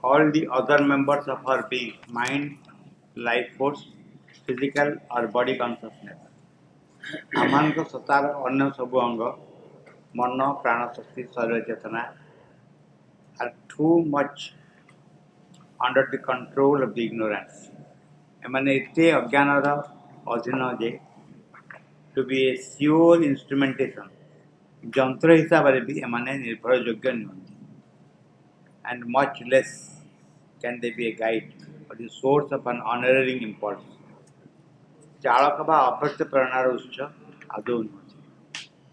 all the other members of our being, mind, life force, physical or body consciousness. आमानक Sattar अन्य सब अंग मन प्राण शक्ति शरीर चेतना are too much under the control of the ignorance. एमाने इतने अज्ञानर अधीन जे to be a sure instrumentation जंत्र हिसाब से भी एमाने निर्भर योग्य नुहति and much less can they be a guide or the source of an unerring impulse. चालक बा अभ्यस्त प्रेरणार उत्स आदौ नुहति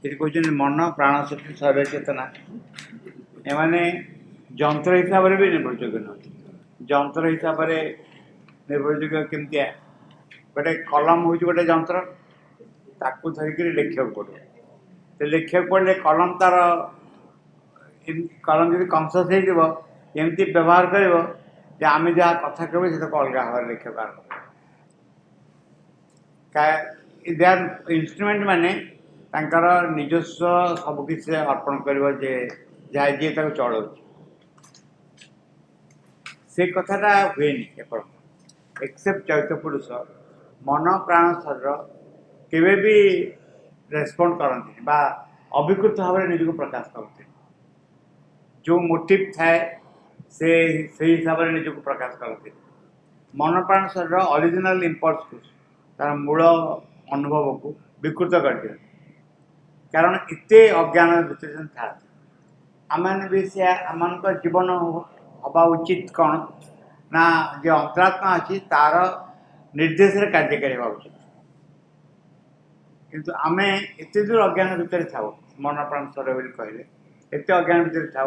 ये कहते मन प्राण शक्ति शरीर चेतना एमाने जंत्र हिसाब से भी निर्भर योग्य नुहति जंत्र हिसाब से निर्भर योग्य केमती गोटे कलम हूँ गोटे जंत्र ताकू धरिक लिखा पड़ो तो लिखा पड़े कलम तार कलम जब कनसीयस होमती व्यवहार कर आम जहाँ कथा कहे से अलग भाव लिखा इन्स्ट्रुमेंट माने निजस्व सबकि अर्पण कर जहाँ जी चल से कथाटा हुए एक्सेप्ट चैत्य पुरुष मन प्राण शरीर केवे भी रेस्पॉन्ड करती बा अभिकृत भाव में निजक प्रकाश करते जो मोटिव थाए से हिसाब से निजक प्रकाश करते मन प्राण शरीर ओरिजिनल इम्पल्स को तार मूल अनुभव को विकृत कर दिया कारण इतने अज्ञान भितर था आम भी से आम जीवन हवा उचित कौन ना जो अंतरात्मा अच्छी तार निर्देश कार्यकारी हवा उचित किंतु आम एत दूर अज्ञान भितर था मन प्राण शरीर कहले एत अज्ञान भितर था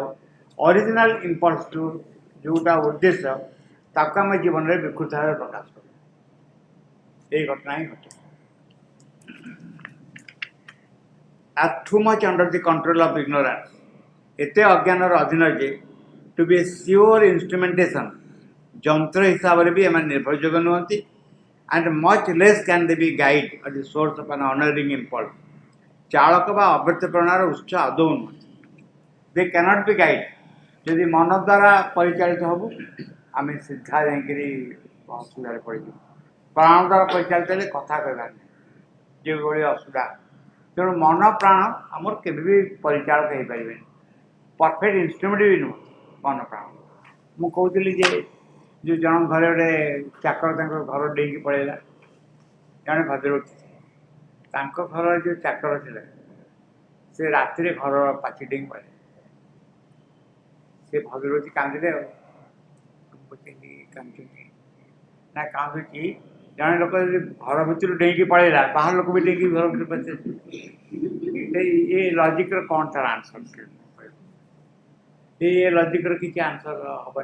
ओरिजिनल इम्पल्स जोटा उद्देश्य ताको आम जीवन में विकृत भाव प्रकाश कर यही घटना ही घटे are too much under the control of ignorance. एते अज्ञान अधीन जे to be a sure instrumentation जंत्र हिसाब से भी एम निर्भर योग्य नुहति and much less can they be guide और the source of an unerring impulse चालक बा अव्यक्त प्रेरणार उत्स आदौ नुहति दे कैनॉट बी गाइड जदि मन द्वारा परिचालित हबु आम सीधा जाकि असुविधा पड़ प्राण द्वारा परिचालित हेल्ले कथा कहबार जो भाई असुविधा तेणु मन प्राण आमर के परिचालक हो पारे परफेक्ट इंस्ट्रुमेंट भी नुह मन प्राण मुझे जो जन घर गोटे चाकर घर डेक पड़ेगा जड़े भद्रवती घर जो चाकर थे से राति घर पाची डेक पड़े से भद्रवती कांदे ना कांदी जड़े लोक घर भर डेक पड़ेगा बाहर लोक भी डेक घर भर पचे ये लॉजिक कौन तार आंसर ये लॉजिक किसी आंसर हम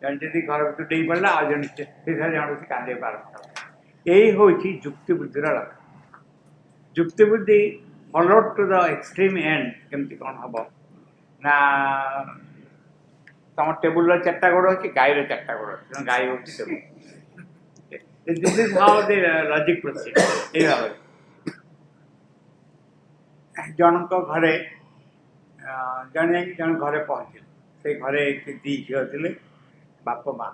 जन जी घर भर डेक पड़ा आज जन से जन से कांदे आरम्भ यही हूँ जुक्ति बुद्धिर लक्ष्य जुक्ति बुद्धि followed to the extreme and केमती कौन हम ना तुम टेबुल चार्टा गोड़ अच्छी गाईर चार्टा गोड़ अच्छे गाई हूँ table This is how the logic proceeds. ये भाव जनक घरे जन जन घरे पहुँचे से घरे दी झील थे बाप माँ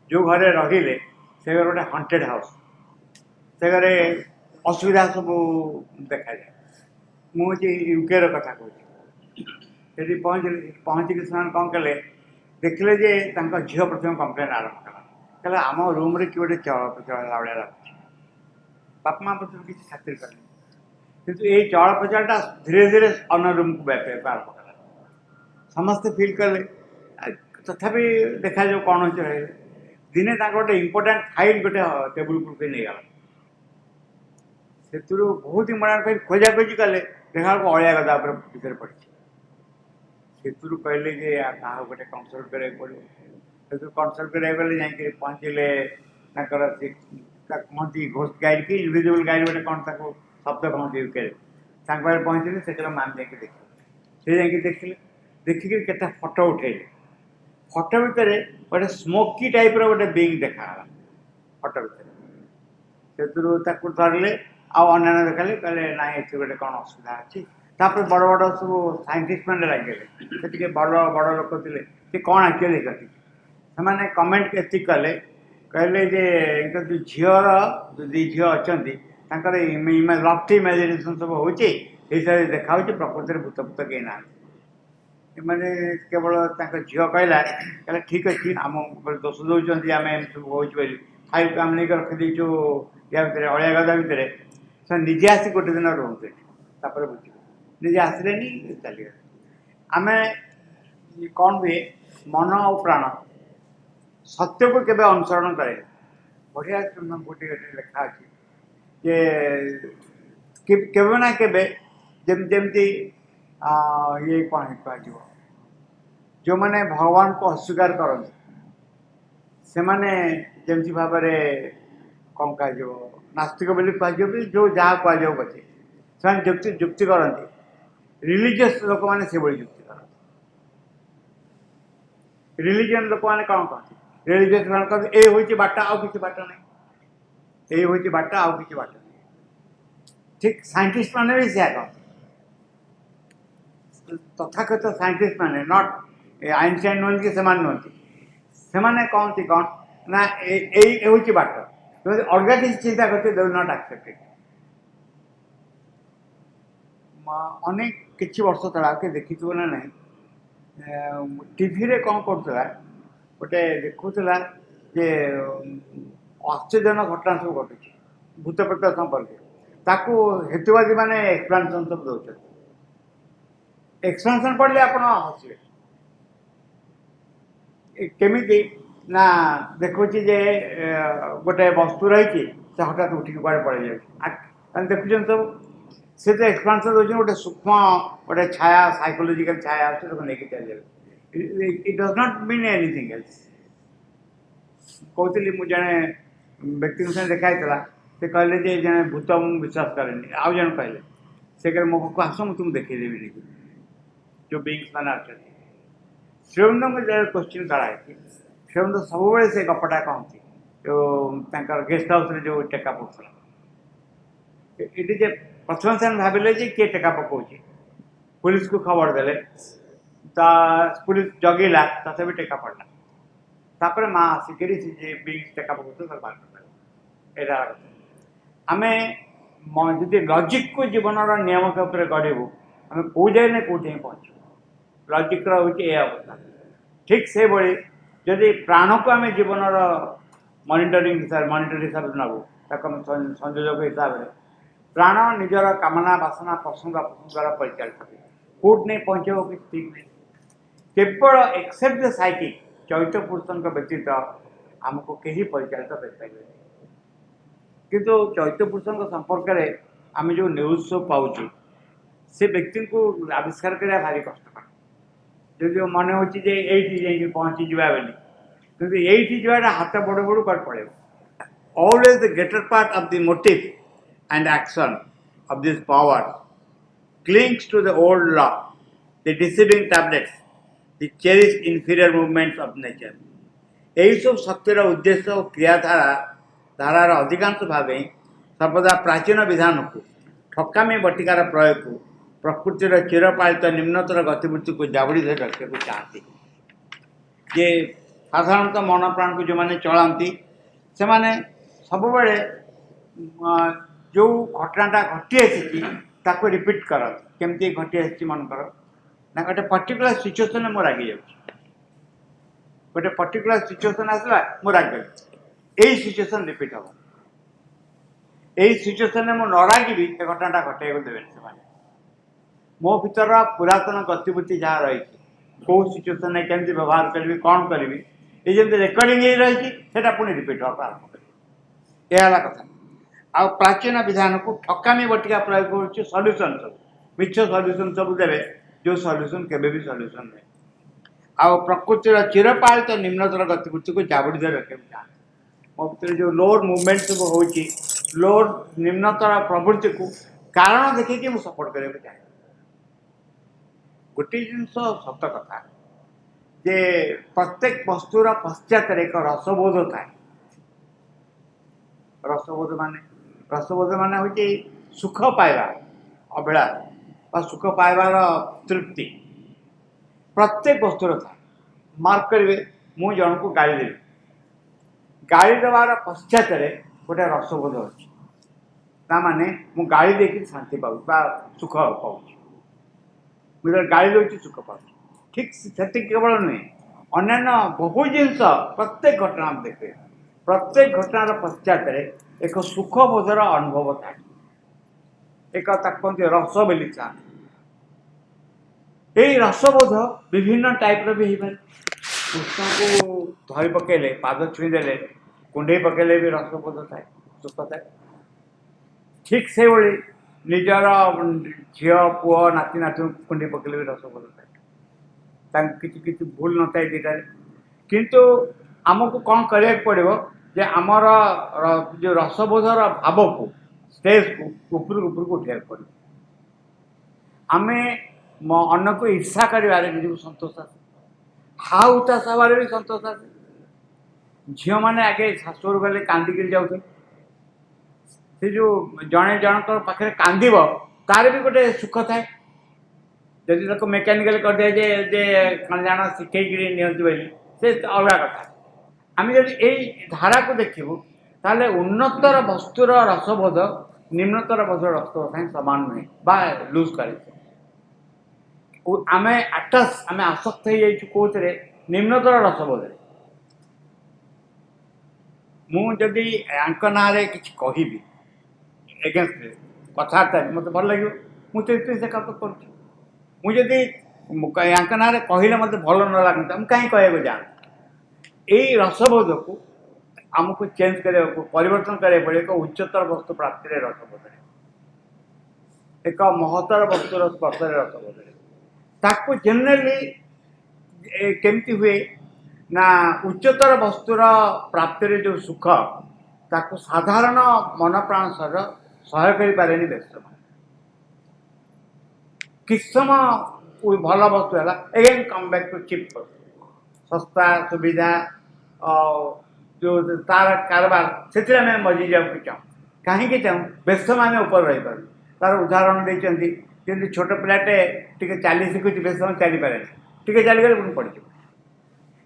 जो घरे रहिले से घर गोटे हंटेड हाउस से घरे असुविधा सब देखा जाए मुझे यूके कथा कहती पहुँचिक से कौन कले देखले जे झील प्रथम कम्प्लेन आरम्भ कला कहला आम रूम रे कि गोटे चल प्रचल भाया लगुच बाप माँ प्रति किसी खातिर कले किंतु ये चल प्रचलटा धीरे धीरे अन्य रूम को व्यापार आरम्भ कला समस्ते फिल कले तथापि देखा जो कौन हो दिने गोटे इम्पोर्टाट फाइल गोटे टेबुल को नहीं गला से बहुत इम्पोर्टाट फाइल खोजा खोजी कले देखा अलिया गदा भितर पड़ी से कहले क्या गोटे कनसल्ट करा पड़ो कनसल्ट करा गले जा पहुँचले कहती घोष गाइड कि इनविजिबल गाइड गोटे कौन शब्द कहते यूके पहुँचले से मैम जा देख से देखिले देखिक के फटो उठेले फटो भितर गोटे स्मोकी टाइप रोटे बींग देखाला फटो भितर से धरले आना देखा कहले ना ये गोटे कौन असुविधा अच्छी तापर बड़ बड़ सब साइंटिस्ट मैंने लगे से बड़ बड़ लोक थे कि कौन एक्चुअली घटी से कमेंट एति कले कहले जे झीर जो दी झी अच्छा लफ्ट इमेजिनेसन सब हो देखा प्रकृति भूत भूत कहीं ना मैंने केवल झील कहला कहला ठीक अच्छे आम दोष दौरान आम सब हो फाइल आम नहीं रखीदेचु या भितर अलिया गदा भितर से निजे आसी गोटे दिन रोते बुझे निजे आसले चली आम कौन हुए मन और प्राण सत्य को केवे अनुसरण करे बढ़िया गोटे लेखा अच्छी जे केवे ना केवे जमती ये कौन कह जो मैंने भगवान को अस्वीकार करते से माने जमती भाव कौन कह नास्तिक बोली कह भी जो जहाँ कह पचे से जुक्ति जुक्ति करती रिलीजियस लोक मैंने से भाई जुक्ति करते रिलीजियन लोक मैंने कौन कहते रिलीजियस कौन कहते ये हूँ बाट आउ कि बाट नहीं ये हूँ बाट आउ कि बाट नहीं ठीक साइंटिस्ट मैंने भी से कहते तथाकथित साइंटिस्ट मैंने नॉट आइनस्टाइन नुहति कि से कहती कौन ना ये बाट अलग किसी चिंता करते दे विल नॉट एक्सेप्टेड अनेक किसी वर्ष तला के देखी ना ना टीवी रे कौन करूला गोटे देखुला जे आश्चर्यजनक घटना सब घटू भूत प्रेत संपर्क ताकू हेतुवादी मैंने एक्सप्लानेसन सब दौर एक्सप्लानेसन पढ़ले आप हसवे केमी ना देखुच जे गोटे वस्तु रही हठात उठिक कड़े पड़े जाए देखुन सब से तो एक्सप्लानेसन दौर गोटे सूक्ष्म गोटे छाया साइकोलोजिकल छाया नहीं चल जाए it does not mean anything else कहती मुझे जड़े व्यक्ति साथ देखाई से कहले जे जड़े भूत मुझे विश्वास करें आउ जन कहले से कहे मो पाक आस मुझे देखदेवी जो बींग्स मैंने अच्छा श्रीअरविंद को जो क्वेश्चन कराई श्रीअरविंद सब से गपटा कहती जो गेस्ट हाउस जो टेका पड़ता ये जे प्रथम से भाविले किए टेका पकाऊँ पुलिस को खबर देले पुलिस जगिला तथा भी टेका पड़ला तापर माँ आसिक बींग्स टेका पकाऊ बाहर आम जी लजिक को जीवन नियम के ऊपर गढ़ू आम कौ जाए कौटे पहुँचू लजिक अवस्था ठीक से भाई जदि प्राण को आम जीवन मनिटरिंग हिसाब से नबू संयोजक हिसाब से प्राण निजर कामना बासना पसंद अपसंद द्वारा परिचालित कौट नहीं पहुँचे कि ठीक नहीं केवल एक्सेप्ट द साइकिक चैत्य पुरुषों व्यतीत आमको कहीं परिचालित कर किंतु चैत्य पुरुषों संपर्क में आम जो न्यूज सब पाँच से व्यक्ति को आविष्कार करा भारी कष्टकर जो मन हो पहुँची जावा बोली क्योंकि ये जावा हाथ बड़ बड़ कर पड़े always the greater part of the motive and action of this power clings to the old law, the deceiving tablets, the cherished inferior movements of nature. यही सब शक्तिर उद्देश्य और क्रियाधारा धारार अधिकांश भाव सर्वदा प्राचीन विधान को ठकामी बटिकार प्रयोग को प्रकृतिर चिरपालित निम्नतर गतिवृत्ति को जाबड़ी धरी रखा चाहती जे साधारणतः मन प्राण को जो मैंने चलाती से माने सब बड़े जो घटनाटा घटी आसी रिपीट कर केमती घटी आसी मनकर ना गोटे पर्टिकुलर सिचुएसन मो रागी जाऊँ गोटे पर्टिकुलर सिचुएसन आसला मो रागी यही सिचुएसन रिपीट हम यही सिचुएसन में न रागी घटनाटा घटे देवे मो भर पुरातन गतिविधि जहाँ रही कौ सिचुएसन केमती व्यवहार करी कौन करी ये जमी रेकर्डिंग रही पुणी रिपीट हाँ आरम्भ कर यह कथा आ प्राचीन विधान को ठकामी बटिका प्रयोग कर सल्यूसन सब मिछ सल्यूसन सब देवे जो सल्यूसन केबे भी सल्यूसन नहीं आ प्रकृतिर चिरपालित निम्नतर गतिवृत्ति को जाबड़ी धरी रखे मो भर जो लोअर मुवमेंट सब हो लोअर निम्नतर प्रवृत्ति को कारण देखिए मुझे सपोर्ट करने चाहे गोटे जिन सत कथा जे प्रत्येक वस्तुर पश्चात एक रसबोध थाए रसबोध माने हूँ सुख पाइबा अभिलाष सुख पाइबार तृप्ति प्रत्येक वस्तुर था मार्क करेंगे मु जन को गाड़ी देवी गाड़ी देवार पश्चात गोटे रसबोध अच्छी ताने मु गाड़ी देकर शांति पाऊँ सुख पाऊँ मुझे गाड़ी दूसरी सुख पाऊँ ठीक से केवल नुहे अन्य बहु जिनस प्रत्येक घटना देखे प्रत्येक घटनार पश्चात एक सुखबोधर अनुभव था एक कहते रस बोली यही रसबोध विभिन्न टाइप भी हो कृष्ण को धरी पकेले पाद छुईदे कुंडे पकेले भी रसबोध थाए सुख थाए ठीक से भाई निजर झील पुओ नाती नाती कुंडे पकेले भी रसबोध थाए कि भूल न था दुटार किंतु आमको कौन करा पड़ो जे आमर जो रसबोधर भाव को स्टेज को ऊपर को उठा पड़ो आम अन्न को ईर्षा कर सतोष आसे हाउ उतास हबार भी सतोष आसे झील मैंने आगे शाशुर गले कांदिक जाऊे से जो जड़े जनक पाखे कांद तार भी गोटे सुख थाए जदि मेकानिकल कर दिया जे कौन जान शिखेक नि से अलग कथा आम जब यही धारा को देखू ताले उन्नतर वस्तुर रसबोध निम्नतर वस्तुर रसबोध साथ सामान नुहे बा लुज करे आम आटाच आम आसक्त हो जाइए कौन निम्नतर रसबोध मुझे यांक ना कि कहि एगेन्स्ट कथबार्ता मत भल लगे मुझे से कर यांक ना कहले मत भल न लगता मुझे कहीं कहूँ जान यही रसबोध को आमको चेंज करने परिवर्तन करा पड़े एक उच्चतर वस्तु प्राप्ति रसबोध एक महतर वस्तुर स्पर्श रसबोध ताको जेनेली केमती हुए ना उच्चतर वस्तुर प्राप्ति जो सुख ताको साधारण मन प्राण शरीर सहाय कर व्यस्त कि समय भल वस्तु है again come back to cheap सस्ता सुविधा जो तार कारबार से मजी जाऊँ चाहूँ कहीं चाहूँ व्यस्त आम ऊपर रही पार तार उदाहरण देखते कि छोट पिलाटे टे चली शिखुच बेस समय चली पारे टे चलीगले पुणी पड़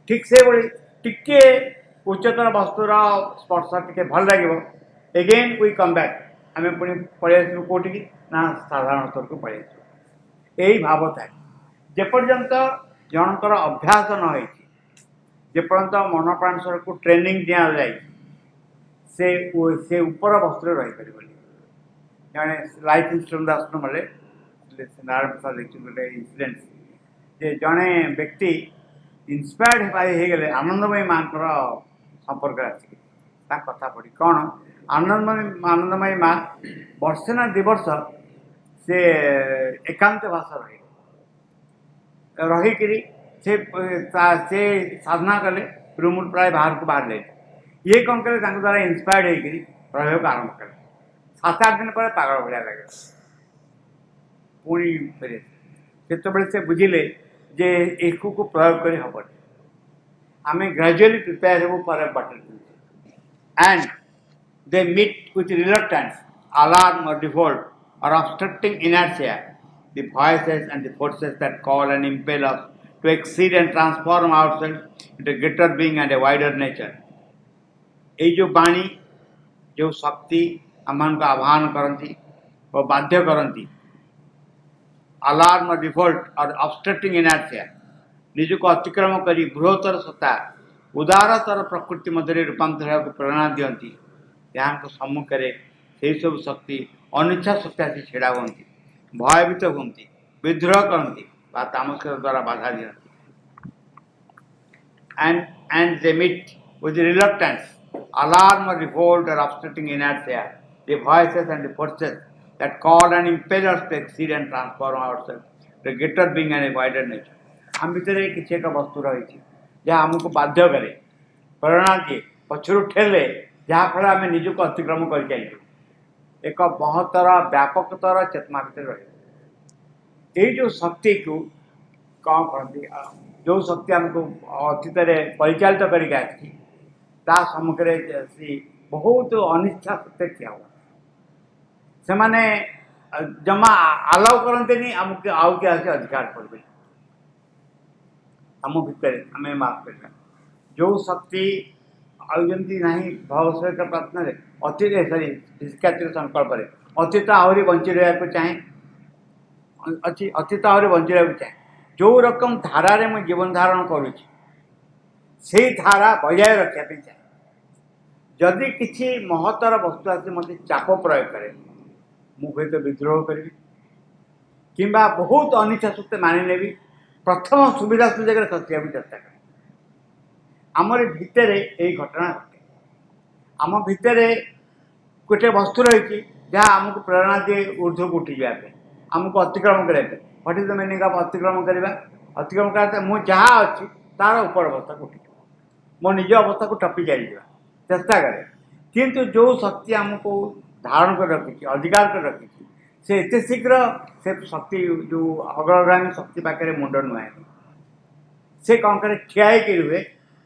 ठीक से भाई टिके उच्चतर वस्तुर स्पर्श टे भल लगे एगेन वी कम बैक आम पुणी पलि कौटी ना साधारण स्तर को पलि यही भाव थाए जेपर्यंत जनकर अभ्यास न हो जेपर्यंत मन प्राण शरीर को ट्रेनिंग दि जाए से ऊपर वस्तु रही पार जड़े लाइफ इंस्टॉलमेंट आश्रम नारायण प्रसाद देखते गोटे इनसीडेंट जे जड़े व्यक्ति इन्स्पायर्ड हो गले आनंदमयी माँ संपर्क आसिक कथा पढ़ी कौन आनंदमयी माँ वर्षे ना दिवर्ष से एकांत भाषा रही से साधना कले रूम प्राय बाहर को बाहर ले ये कौन कले द्वारा इन्स्पायर्ड हो रहा आरंभ कले 7-8 दिन पर पागल भाया लगे पुणी फेरे से बुझिले जे एक को प्रयोग कर हम आम ग्रेजुअली प्रिपेयर हो for button and they meet with reluctance alarm or default or obstructing inertia the voices and the forces that call and impel us to exceed and transform ourselves into a greater being and a wider nature ये जो वाणी जो शक्ति आम को आह्वान करती और बाध्य करती अलार्म और डिफॉल्ट और ऑब्स्ट्रक्टिंग इनर्शिया निज को अतिक्रम कर बृहत्तर सत्ता उदारतर प्रकृति मध्य रूपांतर को प्रेरणा दियंती यहाँ सम्मुखें से सब शक्ति अनिच्छा शक्ति आसी छेड़ा हमें भयभीत हमें विद्रोह करती तामस द्वारा बाधा दियंती and they meet with reluctance alarm or revolt or obstructing inertia, the voices and the forces that call and impel us to exceed and transform ourselves to a greater being and a wider nature. हम भीतर किसी एक वस्तु रही जहाँ आमको बाध्य करे प्रेरणा दिए पछरू ठेले जहाँफल आम निजक अतिक्रम कर एक महत्तर व्यापकतर चेतना भर रही यही जो शक्ति को कौन कहती जो शक्ति आमको अतीत परिचालित करके सम्मुखें बहुत अनिच्छा सत्य क्या हुआ से माने जमा आलाउ करते आमको आउ किए आस अधिकार करेंगे आम भितर आम मार्क करवा जो शक्ति आउजती ना भाव सहित प्रार्थना अतीत सरी शिक्षार्थ संकल्प अतीत आहरी बंची रहा चाहे अच्छी अतीत आहरी बंची रहा चाहे जो रकम धारा मुझे जीवन धारण करुच्ची से धारा बजाय रखापी चाहे जदि किसी महत्तर वस्तु आस मत चाप प्रयोग करे मुझे तो विद्रोह करी कि बहुत अनिच्छा सत्वे मानि प्रथम सुविधा सुजोग खसिया चेष्टा करें आमर भितर यही घटना घटे आम भितर गोटे वस्तु रही जहाँ आमको प्रेरणा दिए ऊर्ध्व को उठी जाए आमको अतिक्रम करने what is the meaning of अतिक्रम करवा अतिक्रम करते मुझे जहाँ अच्छी तार ऊपर अवस्था को उठी मो निज अवस्था को टपी जाए चेष्टा करे किंतु जो शक्ति आमको धारण कर रखी अधिकार कर रखी से एत शीघ्र से शक्ति जो अग्रगामी शक्ति पाखे मुंड नुआए से कौन करे ठिया रुहे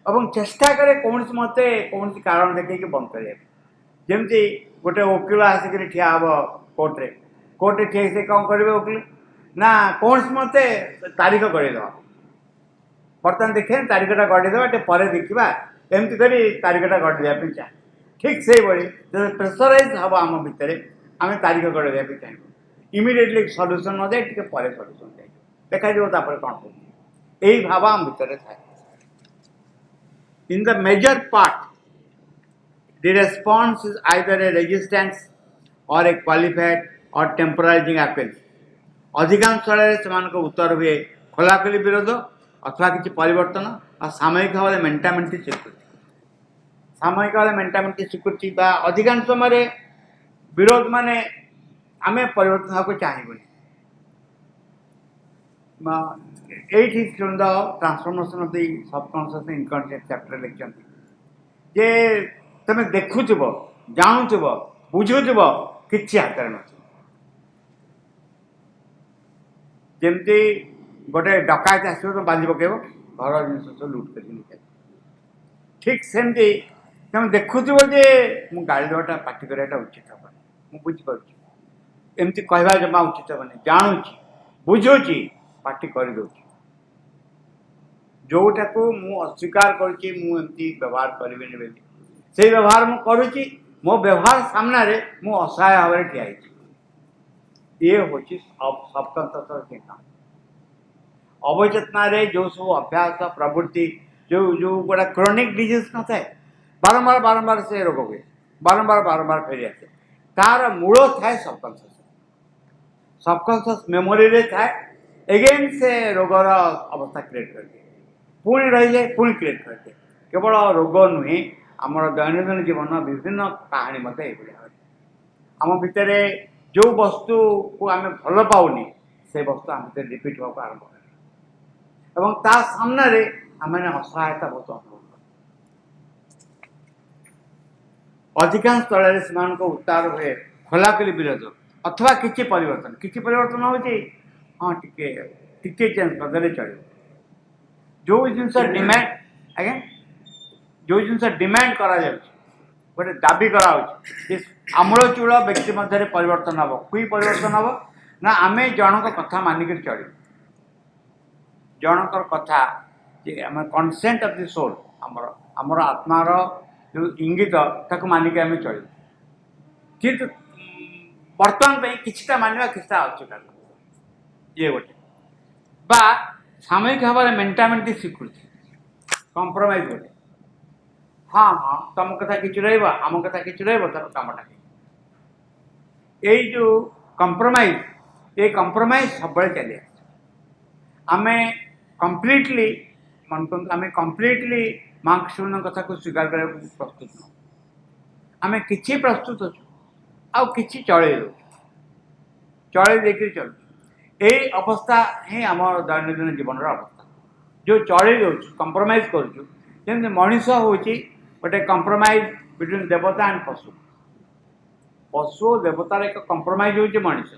और चेष्टा करे कौन मत कौन कारण देखिए बंद करें जमती गोटे वकिल आसिक ठिया हम कोर्टे ठिया से कौन करेंगे वकिल ना कौन मत तारीख गड़ेद बर्तमान देखिए तारीखटा गड़ेद पर देखा एमती कर तारीखटा गड़ेवाई चाहे ठीक से भाई जो प्रेसराइज हम आम भितर आम तारीख गड़ेवाई चाहिए इमिडिएटली सल्यूशन न जाए टे पर सल्यूशन जाए देखा कौन हो यही भाव आम भितर थाए in the major part the response is either a resistance or a qualified or temporalizing appeal अधिकांश से उत्तर हुए खोलाखोली विरोध अथवा किसी परिवर्तन और सामयिक भाव में मेंटामेंटी स्वीकृति सामयिक भाव मेंटामेंटी स्वीकृति अधिकांश समय विरोध माने आम परिवर्तन होगा चाहिए ये transformation of the subconscious unconscious chapter लिखते जे तुम देखुव जानुव बुझुव कि हाथ न जमती गोटे डकायत आस बांधि पकेब घर जिन सब लुट कर ठीक सेमती तुम देखुव जे मु गाड़ी देवाटा पार्टी कराटा उचित हेनी मुझे बुझीपार एमती कहवा जमा उचित हेनी जानूची बुझुची पार्टी करदे जोटा को मु अस्वीकार करमती व्यवहार करी से व्यवहार मु करुच्ची मो व्यवहार सामना रे मु असहाय भाव में ठिया ये हूँ सबकंश चिंता अवचेतना रे जो सब अभ्यास प्रवृत्ति जो जो गोटा क्रोनिक डिजीज न थाए बारंबार बारंबार से रोग हुए बारंबार बारंबार फेरी आसे तार मूल थाए सबकंशियस मेमोरी रे थाए एगेन से रोगर अवस्था क्रिएट कर दिए पुणी रही जाए पुणी क्रिएट कर दिए केवल रोग नुहे आमर दैनंदिन जीवन विभिन्न कहानी मत आम भितर जो वस्तु को आम भल पाऊनी से वस्तु आम भर रिपीट होगा आरंभ कर ता सामना रे आम असहायता बहुत अनुभव अधिकांश स्थल से उत्तार हुए खोलाखोली विरोध अथवा किसी परिवर्तन होती हाँ टिके चेंज करदे चलो जो जिनस डिमांड आज्ञा जो जिनस डिमांड करा गोटे दाबी कराऊँ आमूल चूल व्यक्ति मध्य परिवर्तन हम कोई परिवर्तन हम ना आम जनक कथा मानिक चल जनकर कथा आम कनसेंट ऑफ द सोल आमर आमर आत्मार जो इंगित ताक मानिक आम चल किंतु बर्तमान किछटा मानवा किछटा अस्वीकार ये गोटे बा सामयिक भाव में मेंटामेंटी स्वीकृति कंप्रोमाइज गोटे हाँ हाँ तुम कथा कि आम कथा कि तर कमटा यही जो कंप्रोमाइज ये कंप्रोमाइज सब चली आम कम्प्लीटली मन को आम कम्प्लीटली मार्क्सवादी कथा को स्वीकार करने प्रस्तुत न आम कि प्रस्तुत अच्छु आउ कि चल चल यही अवस्था ही आम दैनंदिन जीवन अवस्था जो चल कंप्रोमाइज करुँ मनीष हूँ गोटे कंप्रोमाइज बिटवीन देवता एंड पशु पशु देवतार एक कंप्रोमाइज हो मनीष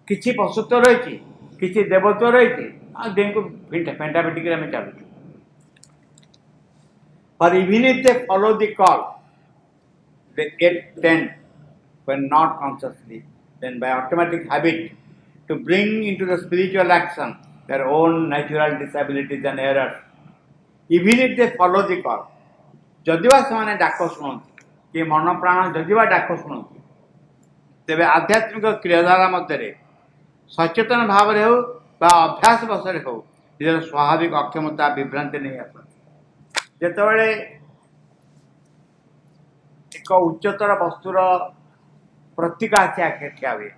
किसी पशुत्व रही किसी देवत्व रही दिन को फेंटा फेटिक चलु पर even if they follow the call they get tend when not consciously then by automatic habit to bring into the spiritual action their own natural disabilities and errors even if they follow the call जदिवा से डाक शुणती कि मन प्राण जदिवा डाक शुणती तेरे आध्यात्मिक क्रियाधारा मध्य सचेतन भाव हो अभ्यास बसरे हो निजर स्वाभाविक अक्षमता विभ्रांति नहीं आसती जिते एक उच्चतर वस्तुर प्रतीक आसी आखे ठिया हुए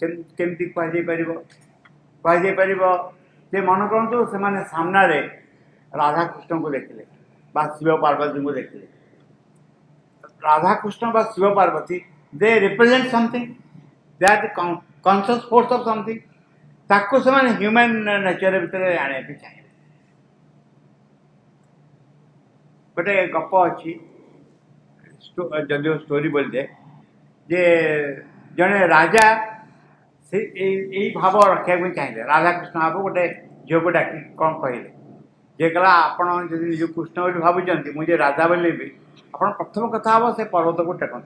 केमती कहुपर से मन करूँ से सामना रे राधाकृष्ण को देखिले बा शिव पार्वती को देखिले राधाकृष्ण बा Shiva Parvati they represent something they are the conscious force of something ताको से ह्यूमन नेचर भितर आने चाहिए गोटे गप अच्छी जदिव स्टोरी बोलते जे जड़े राजा से भाव रखा चाहिए राधाकृष्ण भाव गोटे झील को डाक कौन कहले जे कहला आपण जब निज कृष्ण बोली भावुं मुझे राजा बोली भी आप प्रथम कथा हम से पर्वत को टेकत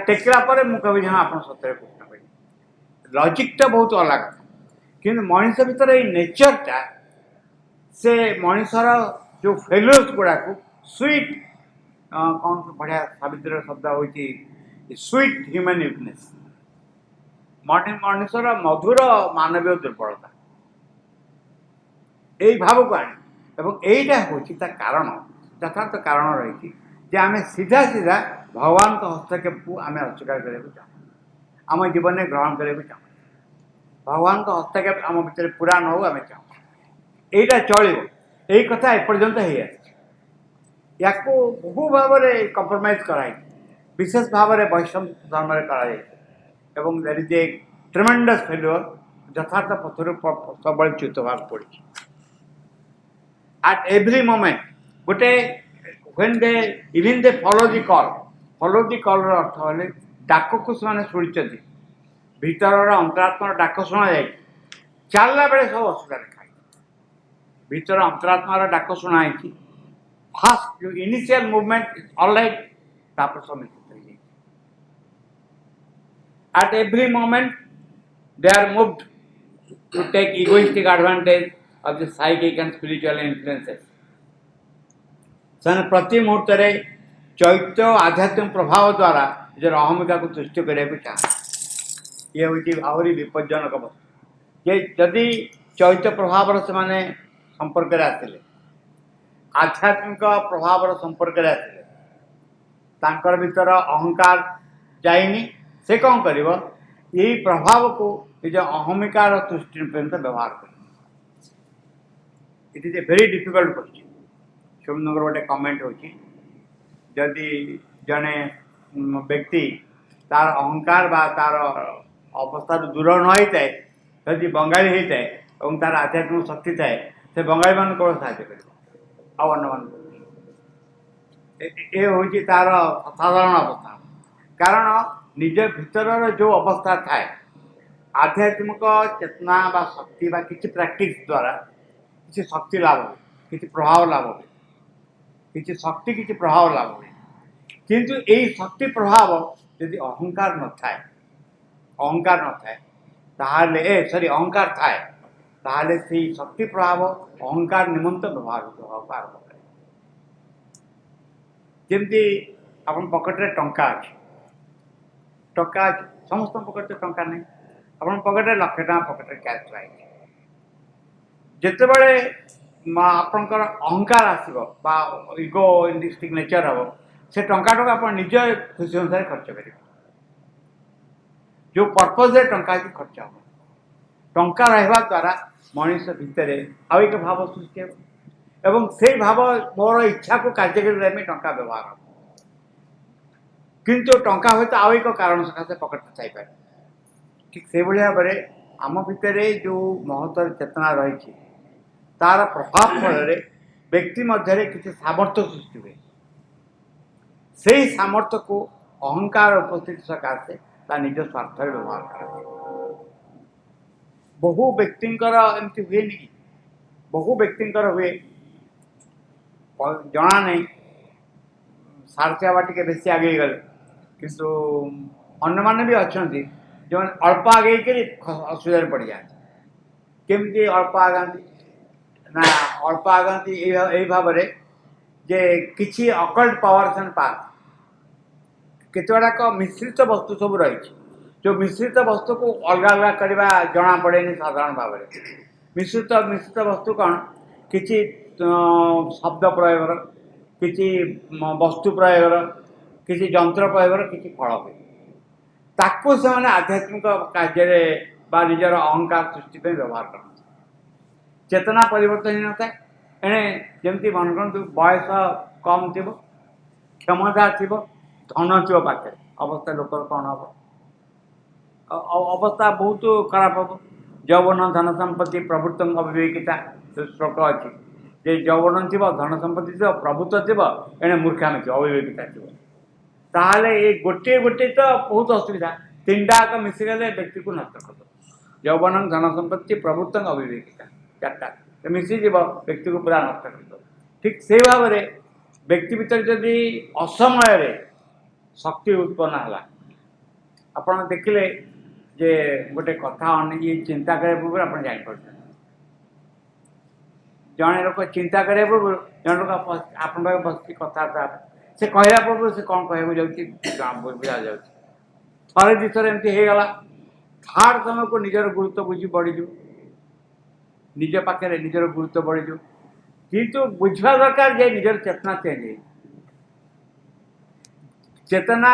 टेकला मुझे कह हाँ आप सतरे कृष्ण कह लॉजिक तो बहुत अलग कि मनीष भर ये नेचरटा से मनीषर जो फेल्यूर्स गुड़ाक स्वीट कौन बढ़िया सावित्री शब्द हो स्वीट ह्यूमन वीकनेस मनीषर मधुर मानवीय दुर्बलता यही भाव को आनी यहीटा हूँ कारण यथार्थ कारण रही आम सीधा सीधा भगवान हस्तक्षेप को आम अस्वीकार करने चाहूँ आम जीवन में ग्रहण करने चाहूँ भगवान हस्तक्षेप आम भर पूरा न हो आम चाहूँ यहीटा चलो यही कथा एपर्यंत या बहु भाव में कंप्रोमाइज कराई विशेष भाव में वैष्णव धर्म कर देर इज ए ट्रेमेंडस फेल्यूर यथार्थ पथर सब च्युत भाग पड़ी at every moment गोटे when they even they follow the call अर्थ होले डाक को से शुणी भीतर अंतरात्मा डाक शुणा जाए चलला बेले सब असुविधा खाई भीतर अंतरात्मार डाक शुणा फास्ट जो इनिशियल मूवमेंट ऑलराइट तापर सब at every moment they are moved to take egoistic advantage of the psychic and spiritual influences. से प्रति मुहूर्त चैत्य आध्यात्मिक प्रभाव द्वारा निजर अहमिका को तुष्ट करने को चाहते ये हूँ आहरी विपज्जनक वस्तु ये जदि चैत्य प्रभाव से संपर्क आसते आध्यात्मिक प्रभाव संपर्क आसते भीतर अहंकार जाइनी से कौन कर यही प्रभाव को निज अहमिकार तुष्टि पर्यंत व्यवहार कर it is a very difficult question शुभनगर गोटे कमेंट होदि जड़े व्यक्ति तार अहंकार बा तार अवस्था दूर न होता है जदि बंगाली होता है और तार आध्यात्मिक शक्ति थाए से बंगाली मान केवल साहय कर मान ये हूँ तार साधारण अवस्था कारण निज भीतर जो अवस्था थाए आध्यात्मिक चेतना बा शक्ति बा किसी प्रैक्टिस द्वारा किसी शक्ति लाभ हुए किसी प्रभाव लाभ हुए किसी शक्ति किसी प्रभाव लाभ हुए किंतु यही शक्ति प्रभाव यदि अहंकार न थाए ताहले सॉरी अहंकार थाए ताहले से शक्ति प्रभाव अहंकार निमंत व्यवहार आरंभ करे जमती आप पकेट्रे टंका अच्छे टंका समस्त पकेट्रे टंका नहीं आप पकेट्रे लक्षे टाँग पकेट्रे कैश थी जितेबले आपंकर अहंकार आसो इगो इंडिस्टिक नेचर हम से टंका आप निज खुशी अनुसार खर्च कर जो पर्पज टंका की खर्च हम टंका रहा द्वारा मनीष भितर आउ एक भाव सृष्टि एवं से भाव मोर इच्छा को कार्यकारी करने टंका व्यवहार हम किंतु टंका हूँ तो आउ एक कारण सकाशे पकेट थी ठीक से भाव में आम भितर जो महत्तर चेतना रही तार प्रभाव फल व्यक्ति मध्य किसी सामर्थ्य सृष्टि हुए से सामर्थ्य को अहंकार उपस्थिति सकाशे निज स्वार्थ व्यवहार कर बहु व्यक्ति एमती हुए नहीं बहु व्यक्ति हुए जना नहीं सारथिया टे बेसी आगे गले किंतु अन्य माने भी अच्छा जो अल्प आगे असुविधा पड़ जाए केमती अल्प आगाती ना अल्प आगती यही भाव जे किसी अकल्ट पावर्स एंड पाथ केतुड़ाक मिश्रित वस्तु सब रही जो मिश्रित वस्तु को अलग अलग करवा जना पड़े साधारण भाव में मिश्रित मिश्रित वस्तु कौन किसी शब्द प्रयोग किसी वस्तु प्रयोग किसी जंत्र प्रयोग किसी फल हुए ताकू से आध्यात्मिक कार्य निजर अहंकार सृष्टि व्यवहार कर चेतना परिवर्तन न थाए एणे जमी मन करूँ बयस कम थी क्षमता थी धन थी पाखे अवस्था लोकर कौन हम अवस्था बहुत खराब हम यौवन धन संपत्ति प्रभुत्व अविवेकिता श्लोक अच्छी जे यौवन थी धन संपत्ति थी प्रभुत्व थी एणे मूर्खामी थी अविवेकिता थी ताहले ये गोटे गोटे तो बहुत असुविधा तीन टाक मिसिगले व्यक्ति को नष्ट कर यौवन धन संपत्ति प्रभुत्व अविवेकिता चार्टा मिसीज व्यक्ति को पूरा नष्ट कर ठीक से भाव में व्यक्ति भीतर जदि असमय शक्ति उत्पन्न है आपड़ देखिले जे गोटे कथा ये चिंता करे पूर्व आप जापर जड़े लोक चिंता करे पूर्व जन लोक आप बस कथा से कहला पूर्व से कौन कहू बुझा जा थे दिथर एमती होगला थार्ड समय को निजर गुरुत्व बुझी बढ़ीज निज पाखे निजर गुरुत्व बढ़ीज किंतु बुझा दरकार जे निजर चेतना चेंज चेतना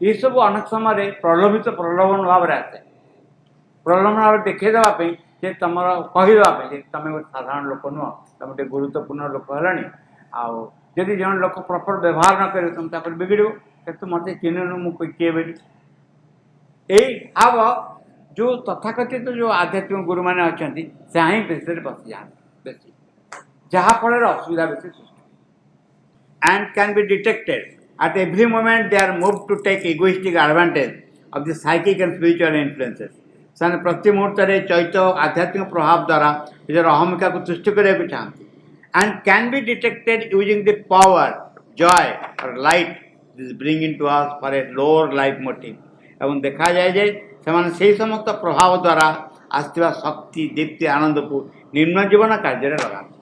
ये सब अनेक समय प्रलोभित प्रलोभन भाव में आसे प्रलोभन भाव देखईदेवाई जे तुम कहीदेवाई तुम गोटे साधारण लोक नुह तुम गोटे गुरुत्वपूर्ण लोक है जदि जन लोक प्रपर व्यवहार न कर तुम तापर बिगड़ कि मत चिन्हनु मुझे किए बोली यही भाव जो तथाकथित जो आध्यात्मिक गुरु मैंने अच्छा से ही बेस बसी जाते बेस जहाँफल असुविधा base Srishti and can be detected at every moment they are moved to take egoistic advantage of the psychic and spiritual influences ସେମାନେ ପ୍ରତି ମୁହୂର୍ତ୍ତରେ ଚୈତ ଆଧ୍ୟାତ୍ମିକ ପ୍ରଭାବ ଦ୍ୱାରା ନିଜର ଅହମିକାକୁ ସୃଷ୍ଟି କରିବାକୁ ଚାହାନ୍ତି and can be detected using the power joy or light this bring into us for a lower life motive ଏବଂ ଦେଖାଯାଏ ଯେ ସେମାନେ ସେହି ସମସ୍ତ ପ୍ରଭାବ ଦ୍ୱାରା ଆସିଥିବା ଶକ୍ତି ଦୀପ୍ତି ଆନନ୍ଦକୁ ନିମ୍ନ ଜୀବନ କାର୍ଯ୍ୟରେ ଲଗାନ୍ତି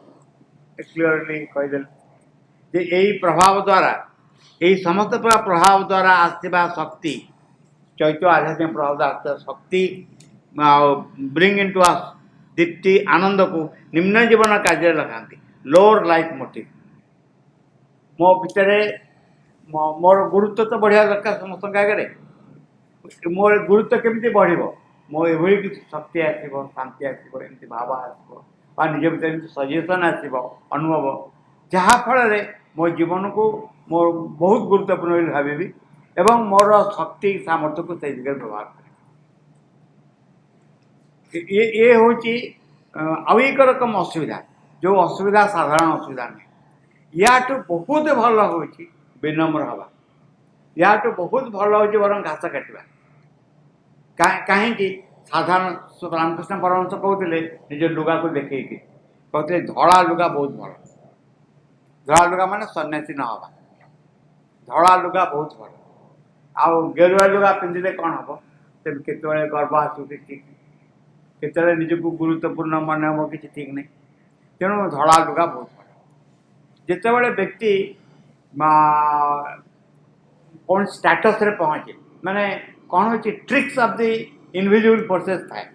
କ୍ଲିୟରଲି କହିଦେଲେ ଯେ ଏହି ପ୍ରଭାବ ଦ୍ୱାରା यही समस्त प्रभाव द्वारा आसवा शक्ति चैत्य आध्यात्मिक प्रभाव द्वारा शक्ति ब्रिंग इन टू अस दीप्ति आनंद को निम्न जीवन कार्य लगाती लोअर लाइफ मोटिव मो भितर मोर गुरुत्व तो बढ़िया दरकार समस्त आगे मोर गुरुत्व केमी बढ़ मो ये किसी शक्ति आसो शांति आसो एमती भाव आसो निज भर सजेसन आसो अनुभव जहाँफल मो जीवन को मोर बहुत गुरुत्वपूर्ण भावी एवं मोर शक्ति सामर्थ्य को सही जगह व्यवहार करे ये हूँ एक रकम असुविधा जो असुविधा साधारण असुविधा नहीं या बहुत भल हो विनम्र हवा या बहुत भल हो बर घास काटवा कहीं साधारण रामकृष्ण परमहंस कहते निज लुगा को देखे कहते धड़ा लुगा बहुत भल धड़ा लुगा माने सन्यासी न हवा धड़ा लुगा बहुत भल आउ गेरुआ लुगा पिंधिले कौन हम केत गर्व आसू कि ठीक केत निजक गुरुत्वपूर्ण मन हम कि ठीक नहीं तेणु धड़ा लुगा बहुत भल जिते व्यक्ति कौन स्टेटस रे पहुँचे माने कौन हो tricks of the invisible forces थाए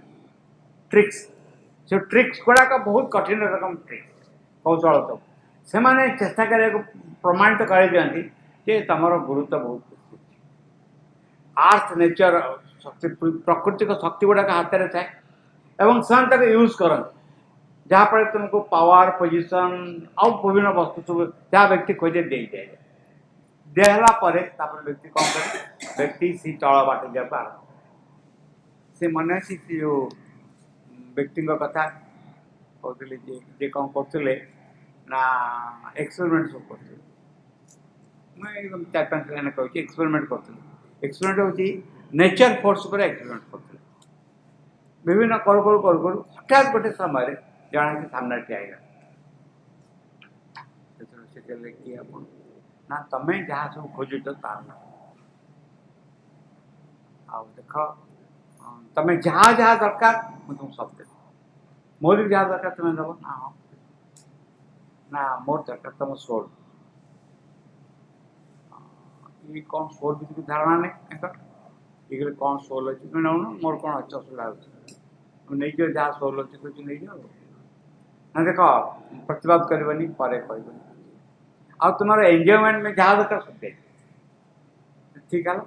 ट्रिक्स से ट्रिक्स गुड़ाक बहुत कठिन रकम ट्रिक्स कौशल सब से मैंने चेष्टा कर प्रमाणित कर दिखती जे तुम गुरुत्व बहुत आर्थ नेचर शक्ति प्राकृतिक शक्ति गुड़ाक हाथ में थाए और से यूज करते जहाँफल तुमको पावर पोजिशन आउ विभिन्न वस्तु सब जहाँ व्यक्ति खोजे दे जाए देहला व्यक्ति कौन कर व्यक्ति सी तल बाट जाए आरंभ से मन अच्छी जो व्यक्ति कथा कहते जे कौन करते ना एक्सपेरिमेंट सब करते मुझे एकदम 4-5 लाइन कहूँ एक्सपेरिमेंट करते एक्सपेरिमेंट हूँ नेचर फोर्स पर एक्सपेरिमेंट करते विभिन्न करू करू करू करू हठात गोटे समय जड़े कि सामने ठिया कि ना तुम्हें जहाँ सब खोजुच देख तुम्हें जहाँ जहाँ दरकार मुझे तुम सब दे मोर जहाँ दरकार तुम्हें दब ना हाँ ना मोर दरकार तुम सोल ये कौन सोल भी धारणा नहीं ये कौन सोल अच्छी तुम नौ मोर कौन अच्छे असुविधा नहीं जो जहाँ सोल अच्छी कुछ नहीं जाओ ना देख प्रतिवाद करनी पर कहनी आ तुम एंजॉयमेंट में जहाँ दरकार सब दे ठीक है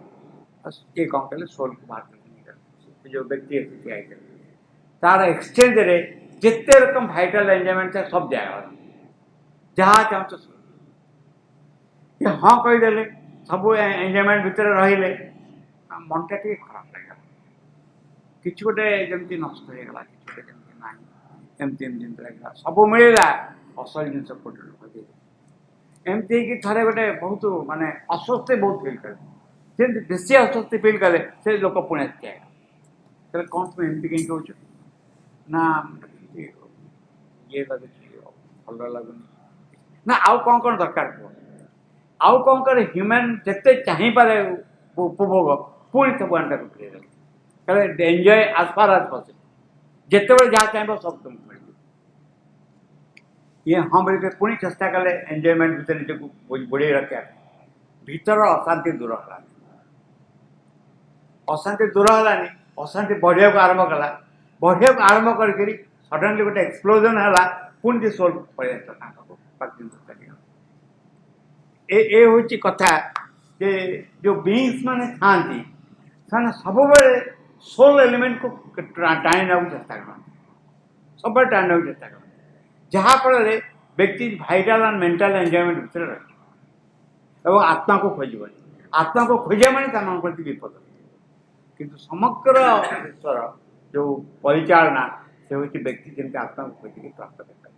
बस ये कौन कहले सोल को बाहर करके जो व्यक्ति है तार एक्सचेंज रे जिते रकम भाइटाल एंजॉयमेंट है सब जाएगा जहाँ चाहते ये हाँ कहीदेले सब एंजॉयमेंट भितर रहिले मनटा टे खराब लगे किसी गोटे जमी नष्ट होगा कि ना एमती एमती लगे सब मिलला असल जिन कोटे लोक एमती थे गोटे बहुत मानने अस्वस्थ बहुत फिल करे बेसी अस्वस्थ फिल कले से लोक पुणे आएगा कौन तुम एमती कहीं कह ना ये लगुच भल लगुनि ना आउ कौन दरकार कह आउ कौन कर ह्यूमैन जिते चाहिए उपभोग पुणी सब आंटा कहे enjoy as far as possible जिते बड़े जहाँ चाहिए सब तुमको मिल ये हाँ बोल पुणी चेष्टा कले एंजॉयमेंट भीतर निजी बुड़े रखे भीतर अशांति दूर है अशांति दूर है अशांति बढ़िया को आरंभ कला बढ़िया को आरंभ कर सडनली गोटे एक्सप्लोजन है पुणी सोल पलि ए हूँ कथा जे जो बीइंग्स माने थांती से सब सोल एलिमेंट को टाणी ना चेष्टा कर सब टाणी चेष्टा कर जहाँफल व्यक्ति भाइटाल एंड मेंटल एंजॉयमेंट भितर रहे आत्मा को खोज आत्मा को खोजा माने प्रति विपद किंतु समग्र ईश्वर जो परिचालना से हूँ व्यक्ति जमी आत्मा को खोजिक प्राप्त कर